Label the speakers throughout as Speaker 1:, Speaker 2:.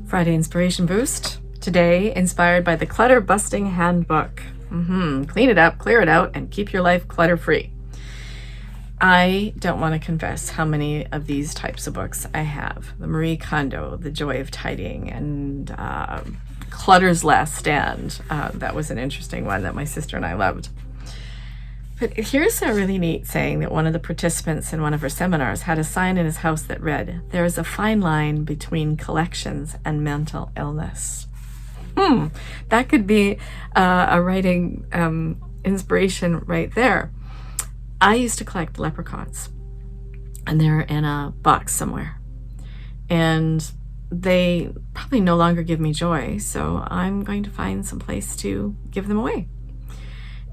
Speaker 1: Friday Inspiration Boost. Today, inspired by the Clutter Busting Handbook. Clean it up, clear it out, and keep your life clutter-free. I don't want to confess how many of these types of books I have. The Marie Kondo, The Joy of Tidying, and Clutter's Last Stand. That was an interesting one that my sister and I loved. But here's a really neat saying that one of the participants in one of her seminars had a sign in his house that read, "There is a fine line between collections and mental illness." That could be a writing inspiration right there. I used to collect leprechauns, and they're in a box somewhere. And they probably no longer give me joy, so I'm going to find some place to give them away.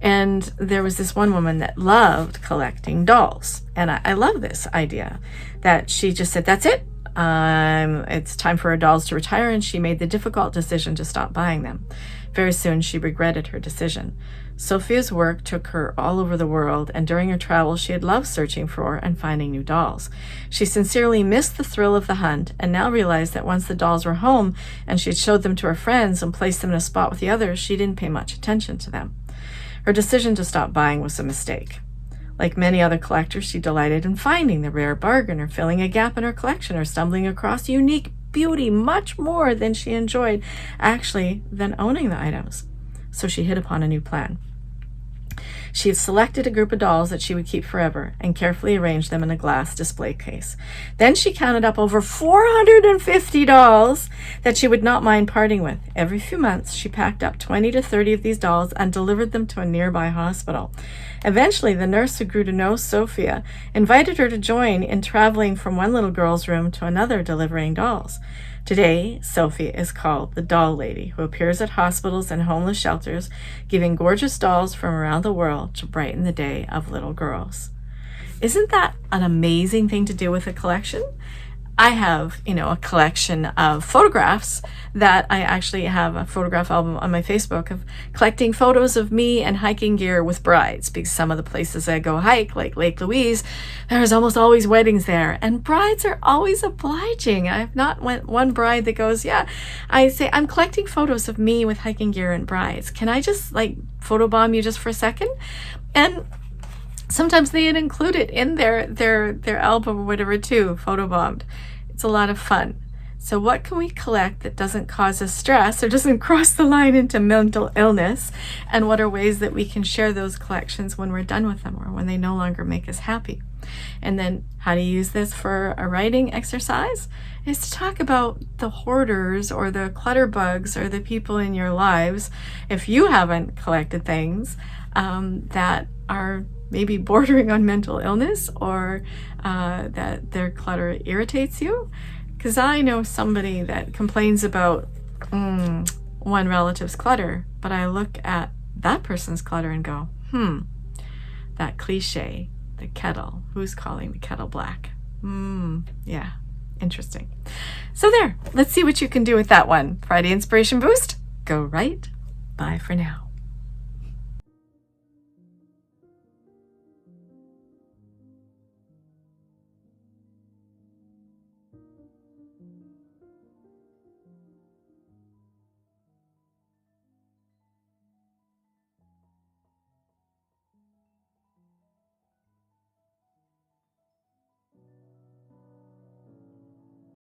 Speaker 1: And there was this one woman that loved collecting dolls. And I love this idea that she just said, that's it. It's time for her dolls to retire. And she made the difficult decision to stop buying them. Very soon, she regretted her decision. Sophia's work took her all over the world. And during her travels, she had loved searching for and finding new dolls. She sincerely missed the thrill of the hunt and now realized that once the dolls were home and she had showed them to her friends and placed them in a spot with the others, she didn't pay much attention to them. Her decision to stop buying was a mistake. Like many other collectors, she delighted in finding the rare bargain or filling a gap in her collection or stumbling across unique beauty much more than she enjoyed actually than owning the items. So she hit upon a new plan. She had selected a group of dolls that she would keep forever and carefully arranged them in a glass display case. Then she counted up over 450 dolls that she would not mind parting with. Every few months, she packed up 20 to 30 of these dolls and delivered them to a nearby hospital. Eventually, the nurse who grew to know Sophia invited her to join in traveling from one little girl's room to another delivering dolls. Today, Sophie is called the Doll Lady, who appears at hospitals and homeless shelters, giving gorgeous dolls from around the world to brighten the day of little girls. Isn't that an amazing thing to do with a collection? I have, a collection of photographs that I actually have a photograph album on my Facebook of collecting photos of me and hiking gear with brides, because some of the places I go hike, like Lake Louise, there's almost always weddings there, and brides are always obliging. I've not met one bride that goes, I say, I'm collecting photos of me with hiking gear and brides. Can I just photobomb you just for a second? And sometimes they include it in their album or whatever too, photobombed. It's a lot of fun. So what can we collect that doesn't cause us stress or doesn't cross the line into mental illness? And what are ways that we can share those collections when we're done with them or when they no longer make us happy? And then how to use this for a writing exercise is to talk about the hoarders or the clutter bugs or the people in your lives, if you haven't collected things that are maybe bordering on mental illness or that their clutter irritates you. Because I know somebody that complains about one relative's clutter, but I look at that person's clutter and go, that cliche, the kettle, who's calling the kettle black? Yeah, interesting. So there, let's see what you can do with that one. Friday Inspiration Boost, go right. Bye for now.